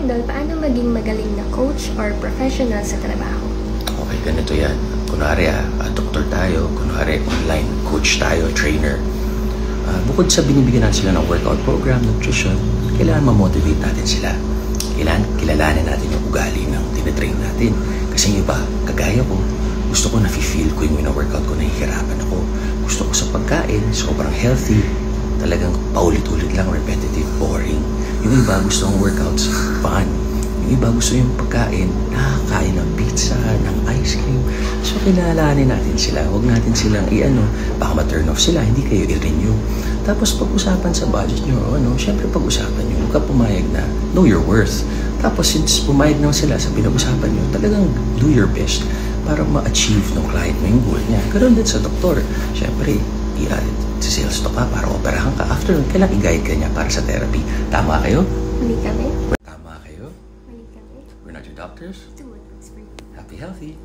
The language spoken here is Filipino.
Idol, paano maging magaling na coach or professional sa trabaho? Okay, ganito yan. Kunwari doktor tayo, kunwari online coach tayo, trainer. Bukod sa binibigyan natin sila ng workout program, nutrition, kailangan ma-motivate natin sila. Kailangan kilalanin natin yung ugali ng tinitrain natin. Kasi yung iba, kagaya ko, gusto ko na-feel ko yung workout ko, nahihirapan ako. Gusto ko sa pagkain, sobrang healthy, talagang paulit-ulit lang, repetitive, boring. Yung iba gusto ng workouts, fun. Yung iba gusto yung pagkain, nakakain ng pizza, ng ice cream. So, kilalanin natin sila. Huwag natin silang baka ma-turn off sila, hindi kayo i-renew. Tapos, pag-usapan sa budget nyo, syempre pag-usapan nyo, huwag ka pumayag na know your worth. Tapos, since pumayag naman sila sa pinag-usapan nyo, talagang do your best para ma-achieve ng client mo yung goal niya. Ganoon din sa doktor. Syempre, sa sales to ka para operahan ka. After, kailangan i-guide ka niya para sa therapy. Tama kayo? Mali kami. Tama kayo? Mali kami. We're not your doctors. Do what works for you. Happy, healthy.